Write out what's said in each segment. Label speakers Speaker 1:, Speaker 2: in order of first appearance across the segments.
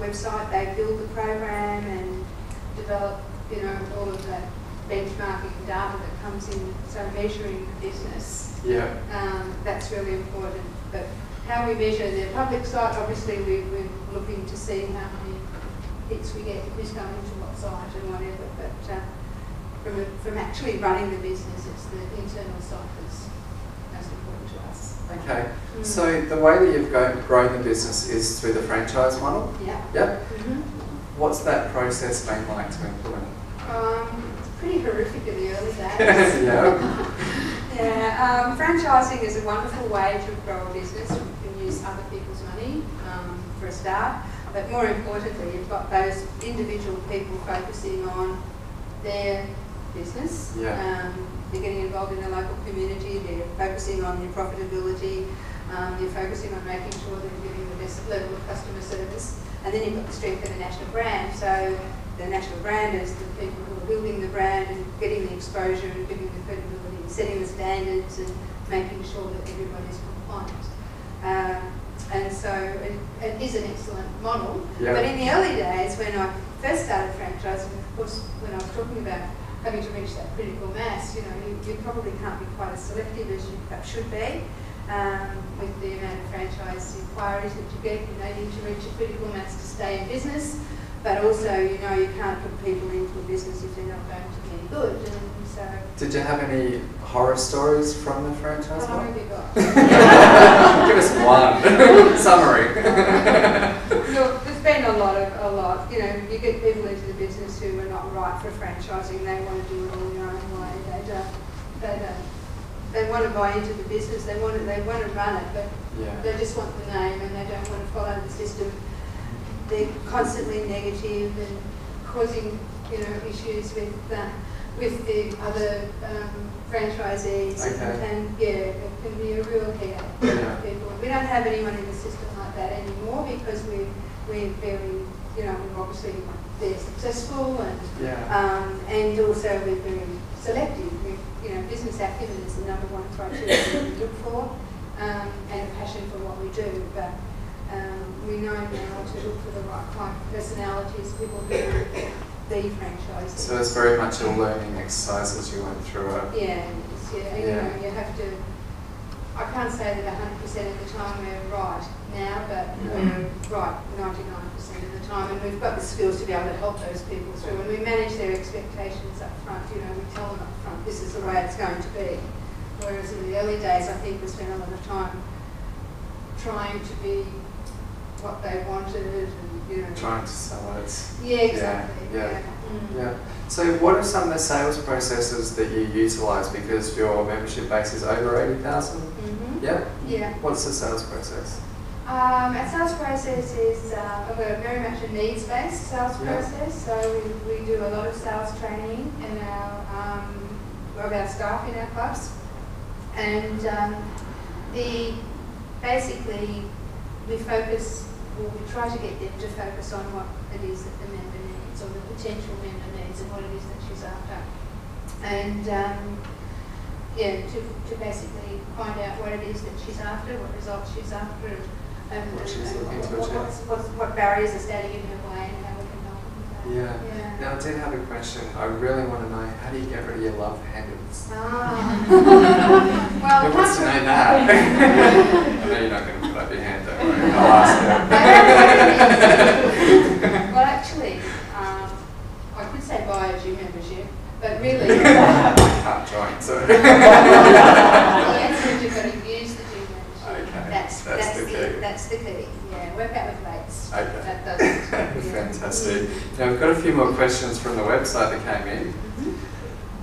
Speaker 1: website, they build the program and develop, all of that benchmarking data that comes in, so measuring the business.
Speaker 2: Yeah.
Speaker 1: That's really important. But how we measure the public site, obviously we're looking to see how many hits we get, who's going to what site and whatever. But from actually running the business, it's the internal site that's most important to us.
Speaker 2: Okay. So the way that you've grown the business is through the franchise model?
Speaker 1: Yeah.
Speaker 2: Yep. What's that process been like to implement?
Speaker 1: It's pretty horrific in the early days.
Speaker 2: Yeah.
Speaker 1: Franchising is a wonderful way to grow a business. You can use other people's money for a start, but more importantly, you've got those individual people focusing on their business.
Speaker 2: Yeah.
Speaker 1: They're getting involved in the local community, they're focusing on their profitability, they're focusing on making sure they're giving the best level of customer service. And then you've got the strength of the national brand. So the national brand is the people who are building the brand and getting the exposure and giving the credibility and setting the standards and making sure that everybody's compliant. And so it is an excellent model.
Speaker 2: Yeah.
Speaker 1: But in the early days, when I first started franchising, of course, when I was talking about having to reach that critical mass, you probably can't be quite as selective as you perhaps should be. With the amount of franchise inquiries that you get, you need to reach a critical mass to stay in business, but also, you can't put people into a business if they're not going to be any good. And so,
Speaker 2: did you have any horror stories from the franchise
Speaker 1: how long
Speaker 2: model?
Speaker 1: have you got?
Speaker 2: Give us one summary.
Speaker 1: Look, there's been a lot. You get people into the business who are not right for franchising. They want to do it all their own way. They want to buy into the business. They want to run it, but they just want the name and they don't want to follow the system. They're constantly negative and causing issues with the other franchisees.
Speaker 2: Okay.
Speaker 1: And it can be a real headache for people. We don't have anyone in the system like that anymore because we're very, we're obviously they're successful and also we're very selective. Business acumen is the number one criteria that we look for, and a passion for what we do. But we know now to look for the right kind of personalities, people who will be franchisees.
Speaker 2: So it's very much a learning exercise as you went through it.
Speaker 1: You have to. I can't say that 100% of the time we're right now, but we're right 99% of the time, and we've got the skills to be able to help those people through. And we manage their expectations up front. We tell them up front, this is the way it's going to be. Whereas in the early days, I think we spent a lot of time trying to be what they wanted, and
Speaker 2: trying to sell it.
Speaker 1: Yeah, exactly.
Speaker 2: Yeah. So what are some of the sales processes that you utilise, because your membership base is over 80,000? Yeah? What's the sales process?
Speaker 1: Our sales process is very much a needs-based sales process. So we do a lot of sales training in of our staff in our clubs, and basically we try to get them to focus on what it is that the member needs, or the potential member needs, and what it is that she's after, and to basically find out what it is that she's after, what results she's after, and
Speaker 2: what she's looking to achieve.
Speaker 1: What barriers are standing in her way, and how we can help them with that.
Speaker 2: Yeah. Now I did have a question. I really want to know, how do you get rid of your love-handers?
Speaker 1: Well,
Speaker 2: who wants to know that? I know you're not going to put up your hand, don't worry. I'll ask her.
Speaker 1: Well, actually, I could say buy a gym membership, but really,
Speaker 2: I can't join, so.
Speaker 1: the answer is you've got to use the gym membership.
Speaker 2: Okay,
Speaker 1: that's
Speaker 2: the key.
Speaker 1: That's the key. Yeah, work out with weights.
Speaker 2: Okay.
Speaker 1: That does it.
Speaker 2: Fantastic. Now we've got a few more questions from the website that came in.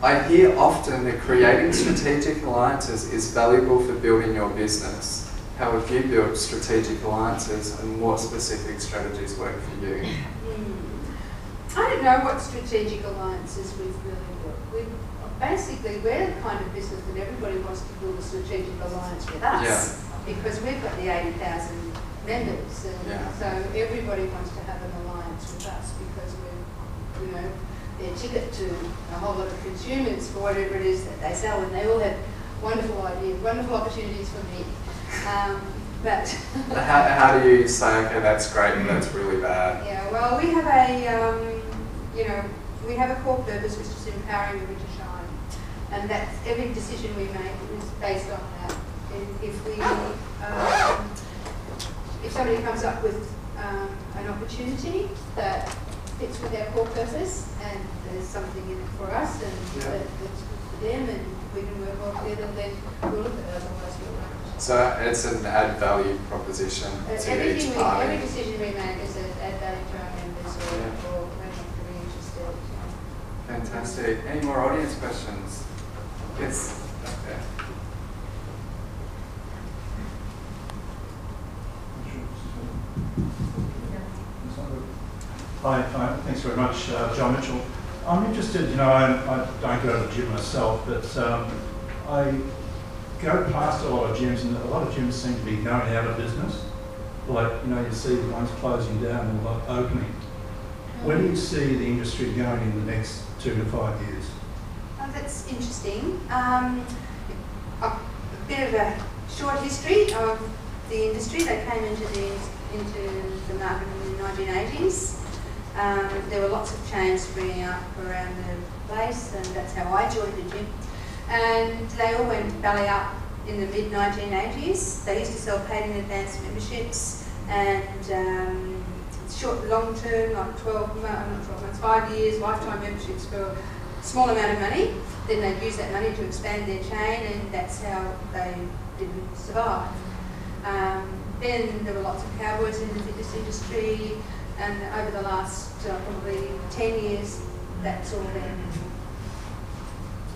Speaker 2: I hear often that creating strategic alliances is valuable for building your business. How have you built strategic alliances, and what specific strategies work for you?
Speaker 1: I don't know what strategic alliances we've really built. We're the kind of business that everybody wants to build a strategic alliance with us, because we've got the 80,000 members, and so everybody wants to have an alliance with us because we're, their ticket to a whole lot of consumers for whatever it is that they sell, and they all have wonderful ideas, wonderful opportunities for me. But
Speaker 2: how do you say, okay, that's great and that's really bad?
Speaker 1: yeah, well, we have a, we have a core purpose which is empowering women to shine, and that's every decision we make is based on that. And if somebody comes up with an opportunity that fits with our core purpose, and there's something in it for us, and that's good for them, and we can work well together, then we'll look at it. Otherwise, we'll run it.
Speaker 2: So it's an add value proposition to each party.
Speaker 1: Every decision we make is an add value to our members, or make them really interested.
Speaker 2: Fantastic. Any more audience questions? Yes. Okay.
Speaker 3: Hi, thanks very much, John Mitchell. I'm interested, I don't go to the gym myself, but I go past a lot of gyms, and a lot of gyms seem to be going out of business. Like, you see the ones closing down and the opening. Where do you see the industry going in the next 2 to 5 years?
Speaker 1: Oh, that's interesting. A bit of a short history of the industry. They came into the market in the 1980s. There were lots of chains springing up around the place, and that's how I joined the gym. And they all went belly up in the mid-1980s. They used to sell paid in advance memberships, and long-term, like 12 months, 5 years, lifetime memberships for a small amount of money. Then they'd use that money to expand their chain, and that's how they didn't survive. Then there were lots of cowboys in the fitness industry, and over the last probably 10 years, that's all been.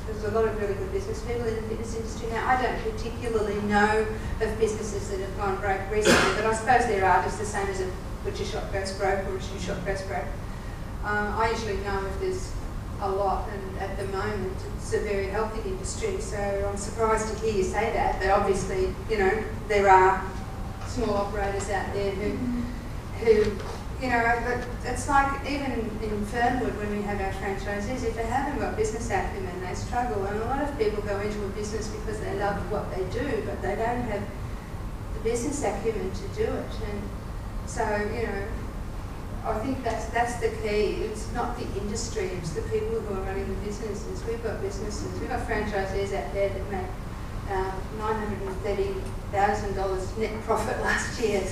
Speaker 1: There's a lot of really good business people in the fitness industry now. I don't particularly know of businesses that have gone broke recently, but I suppose there are, just the same as a butcher shop goes broke or a shoe shop goes broke. I usually know if there's a lot, and at the moment it's a very healthy industry, so I'm surprised to hear you say that, but obviously, there are small operators out there who but it's like even in Fernwood when we have our franchisees, if they haven't got business acumen, they struggle. And a lot of people go into a business because they love what they do, but they don't have the business acumen to do it. And so, I think that's the key. It's not the industry, it's the people who are running the businesses. We've got franchisees out there that make $930,000 net profit last year.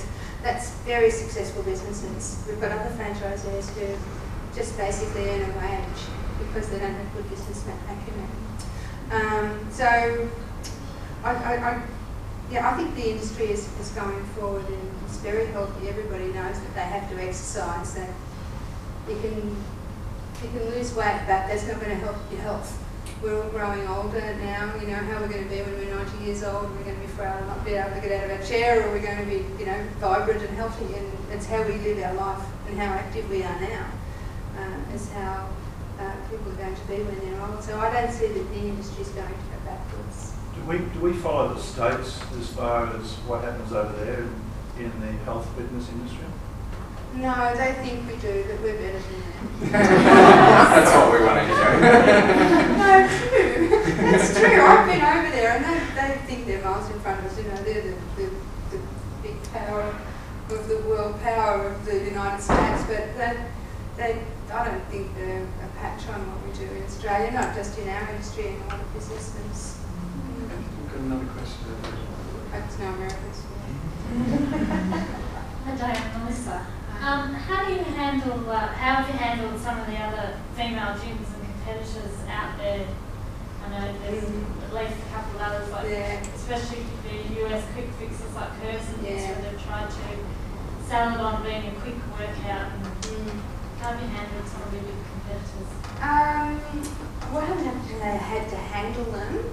Speaker 1: That's very successful businesses. We've got other franchisees who just basically earn a wage because they don't have good business acumen. So I think the industry is going forward, and it's very healthy. Everybody knows that they have to exercise. That you can lose weight, but that's not going to help your health. We're all growing older now. How we're going to be when we're 90 years old. We're going to be frail and not be able to get out of our chair, or we're going to be, vibrant and healthy. And it's how we live our life and how active we are now is how people are going to be when they're old. So I don't see that the industry is going to go backwards.
Speaker 3: Do we follow the states as far as what happens over there in the health fitness industry?
Speaker 1: No, they think we do, but we're better than them.
Speaker 2: That's what we want to hear.
Speaker 1: No, true. That's true. I've been over there, and they think they're miles in front of us. They're the big power of the world, power of the United States, but I don't think they're a patch on what we do in Australia, not just in our industry, in a lot of businesses.
Speaker 2: We've got another question.
Speaker 1: It's no Americans.
Speaker 4: Hi, Diane, Melissa. How have you handled some of the other female gyms and competitors out there? I know there's at least a couple of others, especially the US quick fixes like Curson's, where they've tried to sell it on being a quick workout. How have you handled some of the big competitors?
Speaker 1: We haven't had to handle them.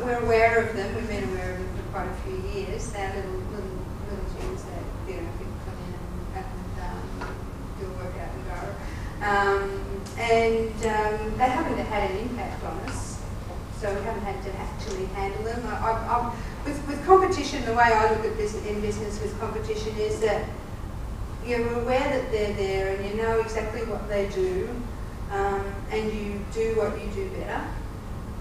Speaker 1: We're aware of them. We've been aware of them for quite a few years. They're little gyms that people come in and do a workout and go. And they haven't had an impact on us, so we haven't had to actually handle them. With competition, the way I look at business with competition is that you're aware that they're there and you know exactly what they do, and you do what you do better.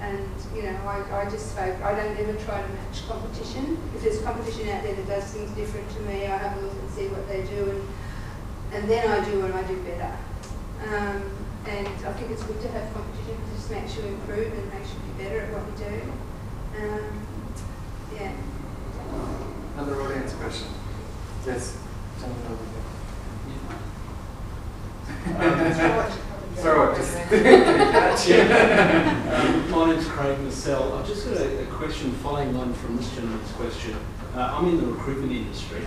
Speaker 1: and you know, I just I don't ever try to match competition. If there's competition out there that does things different to me, I have a look and see what they do, and then I do and I do better. And I think it's good to have competition because it just makes you improve and makes you be better at what you do. Yeah.
Speaker 2: Another audience question. Yes. Sorry, just
Speaker 5: my name's Craig Marcel. I've just got a question following on from this gentleman's question. I'm in the recruitment industry,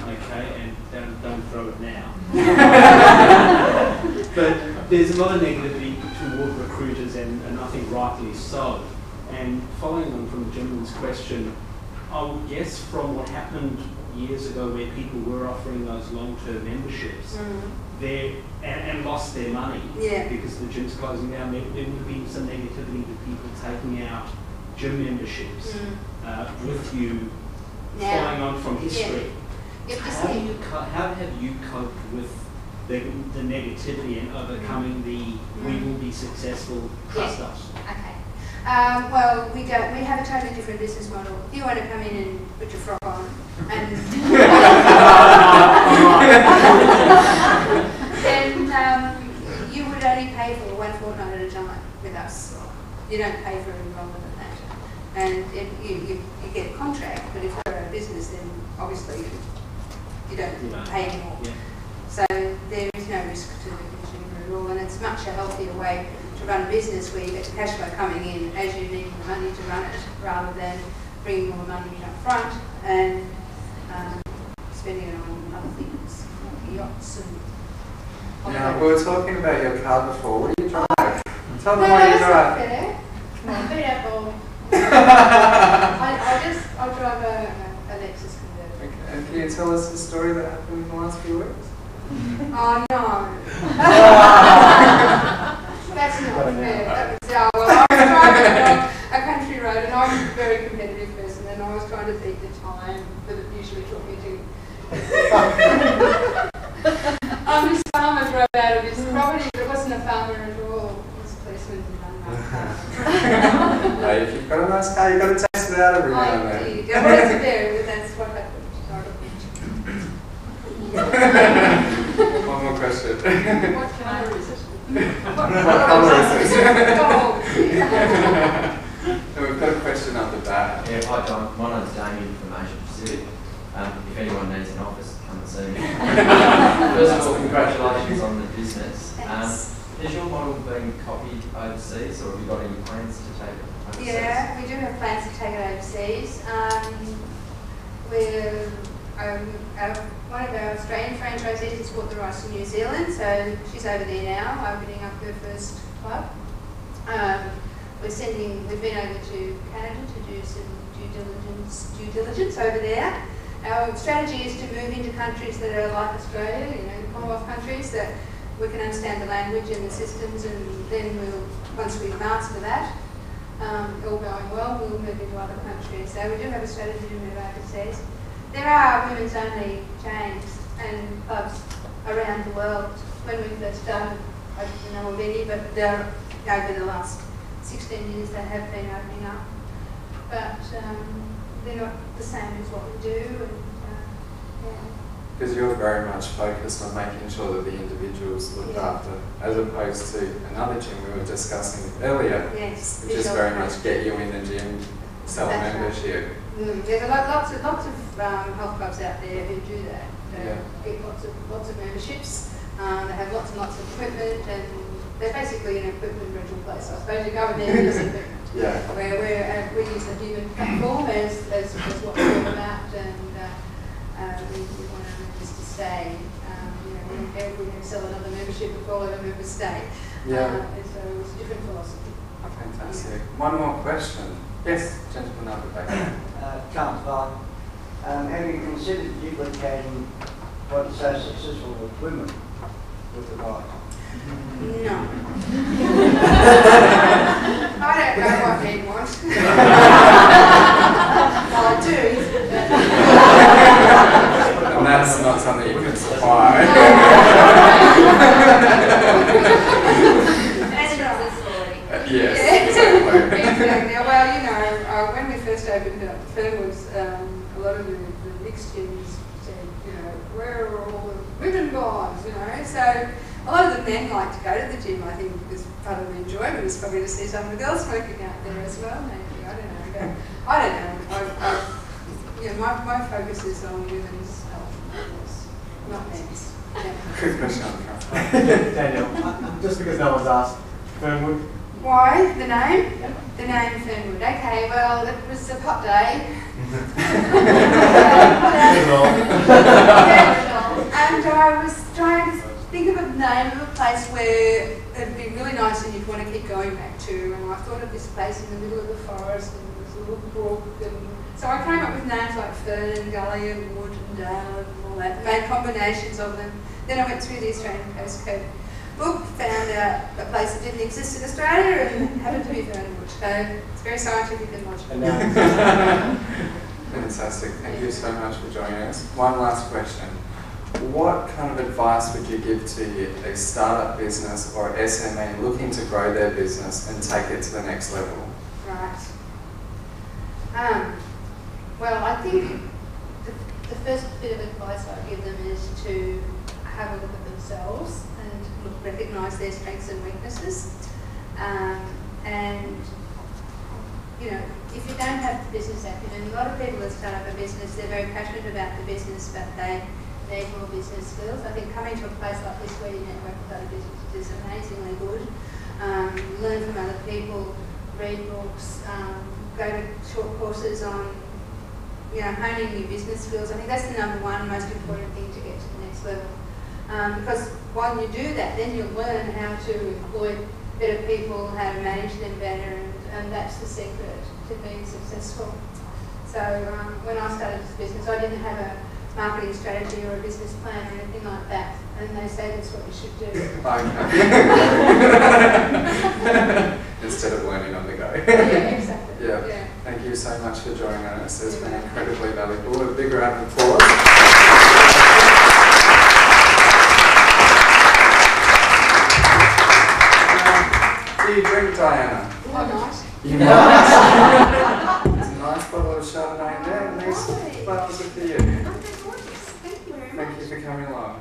Speaker 5: okay, and don't throw it now. But there's a lot of negativity toward recruiters, and I think rightly so. And following on from the gentleman's question, I would guess from what happened years ago where people were offering those long-term memberships and lost their money because the gym's closing down, there would have been some negativity to people taking out gym memberships with you following on from history. How have you coped with the negativity and overcoming the we will be successful, trust us?
Speaker 1: Okay. Well, we have a totally different business model. If you want to come in and put your frock on and then you would only pay for 1 fortnight at a time with us. You don't pay for any longer than that. And you get a contract, but if you're a business, then obviously you don't pay anymore. Yeah. So there is no risk to the consumer at all, and it's much a healthier way to run a business where you get the cash flow coming in as you need the money to run it, rather than bringing all the money in up front and spending it on other things, like yachts and...
Speaker 2: Now, we were talking about your car before. What do you drive? Tell them what you drive.
Speaker 1: Fair. Come on, beat that ball. I'll drive a Lexus convertible.
Speaker 2: Okay. And can you tell us the story that happened in the last few weeks?
Speaker 1: Oh no. That's not fair. Well, I was driving along a country road and I'm a very competitive person and I was trying to beat the time that it usually took me to. This farmer drove out of his property, but it wasn't a farmer at all. It was a policeman in a car.
Speaker 2: Hey, if you've got a nice car, you've got to test it out every now and then.
Speaker 1: I did. I wanted to do, but that's what happened.
Speaker 2: One more question.
Speaker 1: What colour is it?
Speaker 2: What colour is it?
Speaker 1: Gold.
Speaker 2: So we've got a question up the back.
Speaker 6: Yeah, hi John. My name's Damien from Asia Pacific. If anyone needs an office, come and see me. First of all, congratulations on the business. Is your model being copied overseas, or have you got any plans to take it overseas?
Speaker 1: Yeah, we do have plans to take it overseas. One of our Australian franchisees has bought the rights to New Zealand, so she's over there now, opening up her first club. We've been over to Canada to do some due diligence over there. Our strategy is to move into countries that are like Australia, the Commonwealth countries, that we can understand the language and the systems, and then once we master that, all going well, we'll move into other countries. So we do have a strategy to move overseas. There are women's only chains and clubs around the world. When we first started, I didn't know of any, but over the last 16 years they have been opening up. But they're not the same as what we do.
Speaker 2: Because you're very much focused on making sure that the individuals looked after, as opposed to another gym we were discussing earlier,
Speaker 1: yes,
Speaker 2: which is very much get you in the gym, sell a membership.
Speaker 1: Right. There's lots of health clubs out there who do that. They get lots of memberships. They have lots and lots of equipment, and they're basically an equipment rental place. I suppose you go in there and use equipment. Where we use the human platform as what we're all about, and we want our members to stay. If we sell another membership, we call it a member stay. So it's a different philosophy.
Speaker 2: Oh, fantastic. One more question. Yes, gentleman up the back.
Speaker 7: Charles Barr. Have you considered duplicating what's so successful with women with the bike?
Speaker 1: No. I don't know what men want. Well, I do.
Speaker 2: And that's not something you can supply.
Speaker 4: That's another story.
Speaker 2: Yes, exactly.
Speaker 1: said, you know, where are all the women gone, you know? So a lot of the men like to go to the gym, I think, because part of the enjoyment is probably to see some of the girls working out there as well, maybe, I don't know. But I don't know. My focus is on women's health, of course, not men's. Yeah.
Speaker 2: Quick question.
Speaker 8: Daniel, just because no one's asked, Fernwood?
Speaker 1: Why? The name? Yep. The name Fernwood. Okay, well, it was a hot day. And I was trying to think of a name of a place where it'd be really nice and you'd want to keep going back to. And I thought of this place in the middle of the forest and there was a little brook. And so I came up with names like Fern and Gully and Wood and Dale and all that, made combinations of them. Then I went through the Australian postcode book, found out a place that didn't exist in Australia and happened to be Fernwood. So it's very scientific and logical.
Speaker 2: Fantastic. Thank you so much for joining us. One last question. What kind of advice would you give to a startup business or SME looking to grow their business and take it to the next level?
Speaker 1: Right. Well, I think the first bit of advice I give them is to have a look at themselves and recognise their strengths and weaknesses. And, you know, if you don't have the business acumen, a lot of people that start up a business, they're very passionate about the business, but they need more business skills. I think coming to a place like this where you network with other businesses is amazingly good. Learn from other people, read books, go to short courses on, you know, honing your business skills. I think that's the number one most important thing to get to the next level. Because when you do that, then you'll learn how to employ better people, how to manage them better, and that's the secret to being successful. So when I started this business, I didn't have a marketing strategy or a business plan or anything like that, and they say that's what you should do.
Speaker 2: Instead of learning on the go.
Speaker 1: Yeah, exactly.
Speaker 2: Yeah. Thank you so much for joining us. It's been incredibly valuable. A big round of applause. Do you drink, Diana?
Speaker 1: Oh, nice.
Speaker 2: You might. There's a nice bottle of Chardonnay in there, and these flowers are for you.
Speaker 1: Okay, gorgeous. Thank you very much.
Speaker 2: Thank you for coming along.